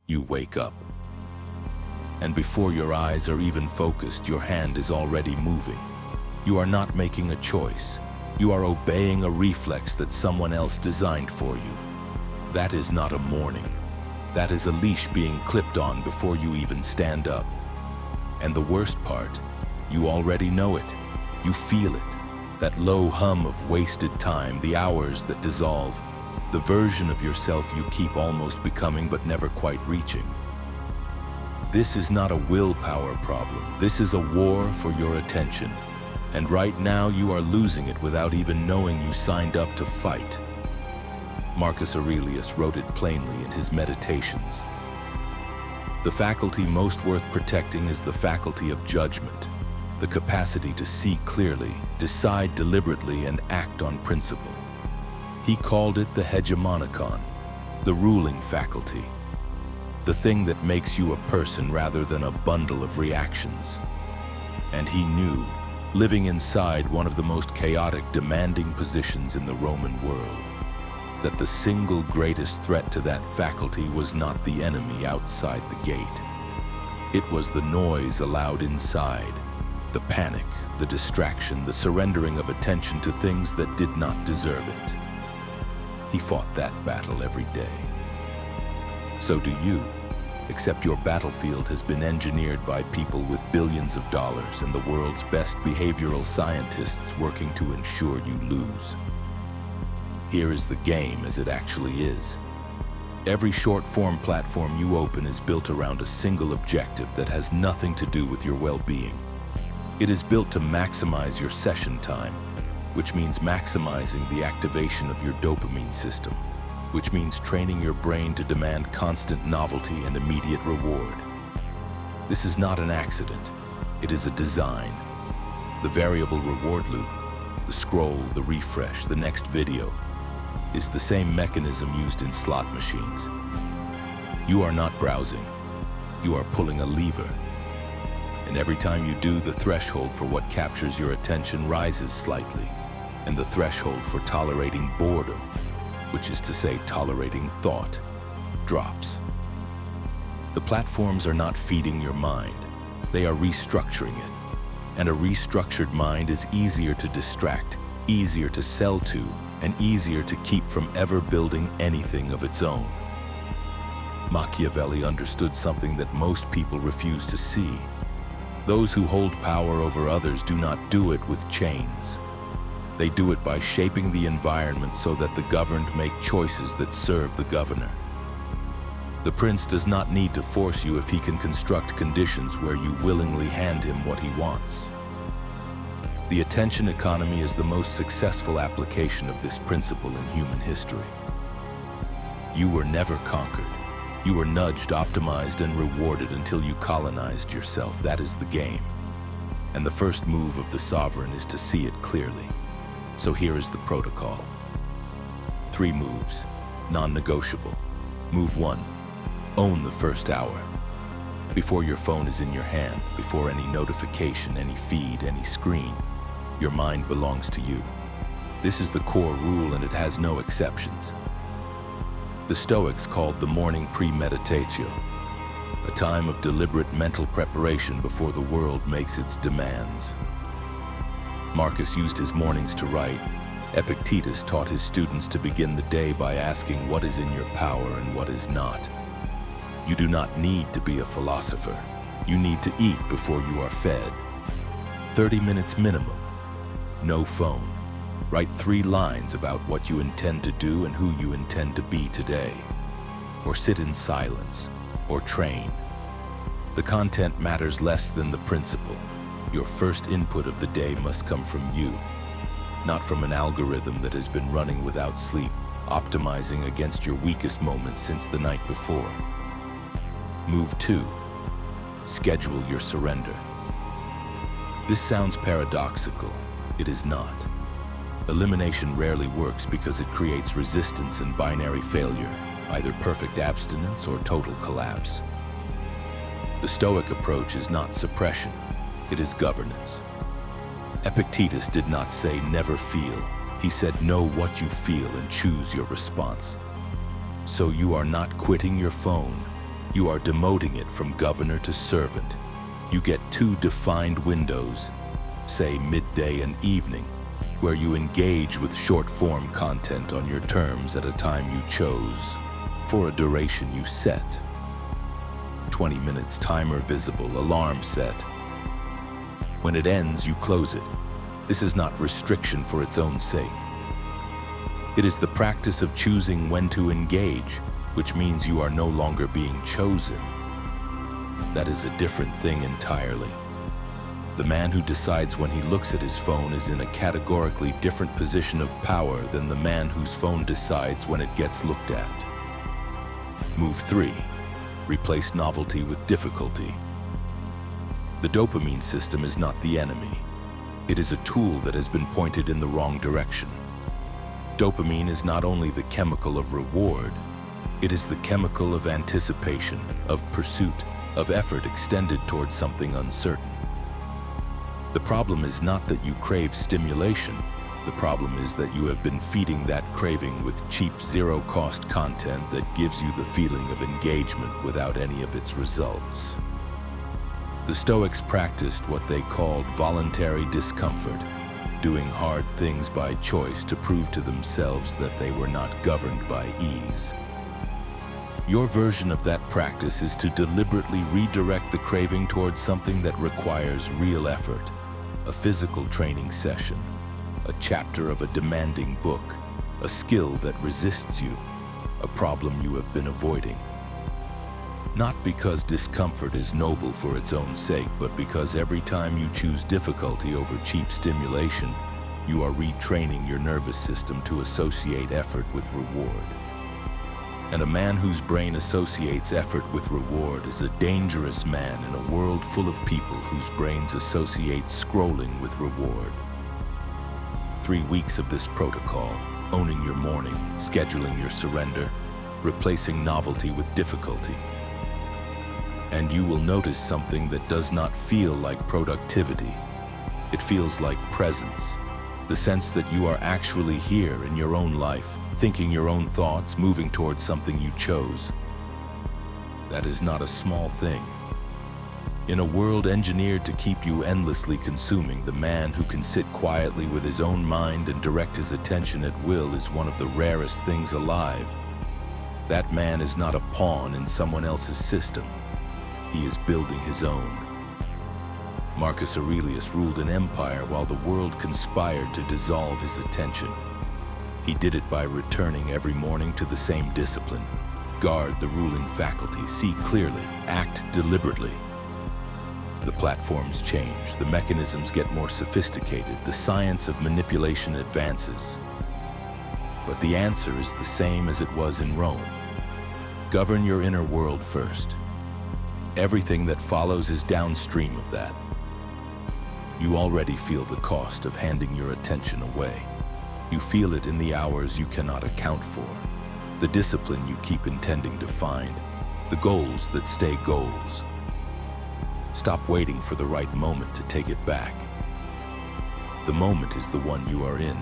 you wake up. And before your eyes are even focused, your hand is already moving. You are not making a choice. You are obeying a reflex that someone else designed for you. That is not a morning. That is a leash being clipped on before you even stand up. And the worst part, you already know it. You feel it. That low hum of wasted time, the hours that dissolve, the version of yourself you keep almost becoming but never quite reaching. This is not a willpower problem. This is a war for your attention. And right now you are losing it without even knowing you signed up to fight. Marcus Aurelius wrote it plainly in his Meditations. The faculty most worth protecting is the faculty of judgment, the capacity to see clearly, decide deliberately, and act on principle. He called it the hegemonikon, the ruling faculty, the thing that makes you a person rather than a bundle of reactions. And he knew, living inside one of the most chaotic, demanding positions in the Roman world, that the single greatest threat to that faculty was not the enemy outside the gate. It was the noise allowed inside, the panic, the distraction, the surrendering of attention to things that did not deserve it. He fought that battle every day. So do you, except your battlefield has been engineered by people with billions of dollars and the world's best behavioral scientists working to ensure you lose. Here is the game as it actually is. Every short-form platform you open is built around a single objective that has nothing to do with your well-being. It is built to maximize your session time, which means maximizing the activation of your dopamine system, which means training your brain to demand constant novelty and immediate reward. This is not an accident. It is a design. The variable reward loop, the scroll, the refresh, the next video, is the same mechanism used in slot machines. You are not browsing. You are pulling a lever. And every time you do, the threshold for what captures your attention rises slightly, and the threshold for tolerating boredom, which is to say tolerating thought, drops. The platforms are not feeding your mind. They are restructuring it. And a restructured mind is easier to distract, easier to sell to, and easier to keep from ever building anything of its own. Machiavelli understood something that most people refuse to see. Those who hold power over others do not do it with chains. They do it by shaping the environment so that the governed make choices that serve the governor. The prince does not need to force you if he can construct conditions where you willingly hand him what he wants. The attention economy is the most successful application of this principle in human history. You were never conquered. You were nudged, optimized, and rewarded until you colonized yourself. That is the game. And the first move of the sovereign is to see it clearly. So here is the protocol. 3 moves, non-negotiable. Move 1, own the first hour. Before your phone is in your hand, before any notification, any feed, any screen, your mind belongs to you. This is the core rule and it has no exceptions. The Stoics called the morning premeditatio, a time of deliberate mental preparation before the world makes its demands. Marcus used his mornings to write. Epictetus taught his students to begin the day by asking what is in your power and what is not. You do not need to be a philosopher. You need to eat before you are fed. 30 minutes minimum. No phone. Write 3 lines about what you intend to do and who you intend to be today. Or sit in silence, or train. The content matters less than the principle. Your first input of the day must come from you, not from an algorithm that has been running without sleep, optimizing against your weakest moments since the night before. Move 2. Schedule your surrender. This sounds paradoxical. It is not. Elimination rarely works because it creates resistance and binary failure, either perfect abstinence or total collapse. The Stoic approach is not suppression, it is governance. Epictetus did not say never feel. He said know what you feel and choose your response. So you are not quitting your phone, You are demoting it from governor to servant. You get two defined windows, say midday and evening, where you engage with short-form content on your terms at a time you chose, for a duration you set. 20 minutes timer visible, alarm set. When it ends, you close it. This is not restriction for its own sake. It is the practice of choosing when to engage, which means you are no longer being chosen. That is a different thing entirely. The man who decides when he looks at his phone is in a categorically different position of power than the man whose phone decides when it gets looked at. Move 3. Replace novelty with difficulty. The dopamine system is not the enemy. It is a tool that has been pointed in the wrong direction. Dopamine is not only the chemical of reward, it is the chemical of anticipation, of pursuit, of effort extended towards something uncertain. The problem is not that you crave stimulation. The problem is that you have been feeding that craving with cheap, zero-cost content that gives you the feeling of engagement without any of its results. The Stoics practiced what they called voluntary discomfort, doing hard things by choice to prove to themselves that they were not governed by ease. Your version of that practice is to deliberately redirect the craving towards something that requires real effort, a physical training session, a chapter of a demanding book, a skill that resists you, a problem you have been avoiding. Not because discomfort is noble for its own sake, but because every time you choose difficulty over cheap stimulation, you are retraining your nervous system to associate effort with reward. And a man whose brain associates effort with reward is a dangerous man in a world full of people whose brains associate scrolling with reward. 3 weeks of this protocol, owning your morning, scheduling your surrender, replacing novelty with difficulty. And you will notice something that does not feel like productivity. It feels like presence, the sense that you are actually here in your own life, thinking your own thoughts, moving towards something you chose. That is not a small thing. In a world engineered to keep you endlessly consuming, the man who can sit quietly with his own mind and direct his attention at will is one of the rarest things alive. That man is not a pawn in someone else's system. He is building his own. Marcus Aurelius ruled an empire while the world conspired to dissolve his attention. He did it by returning every morning to the same discipline. Guard the ruling faculty, see clearly, act deliberately. The platforms change, the mechanisms get more sophisticated, the science of manipulation advances. But the answer is the same as it was in Rome. Govern your inner world first. Everything that follows is downstream of that. You already feel the cost of handing your attention away. You feel it in the hours you cannot account for, the discipline you keep intending to find, the goals that stay goals. Stop waiting for the right moment to take it back. The moment is the one you are in.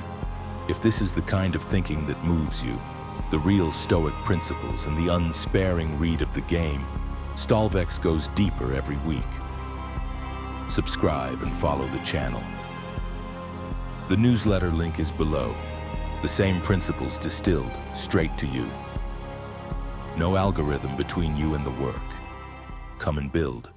If this is the kind of thinking that moves you, the real Stoic principles and the unsparing read of the game, STOLVEX goes deeper every week. Subscribe and follow the channel. The newsletter link is below. The same principles distilled straight to you. No algorithm between you and the work. Come and build.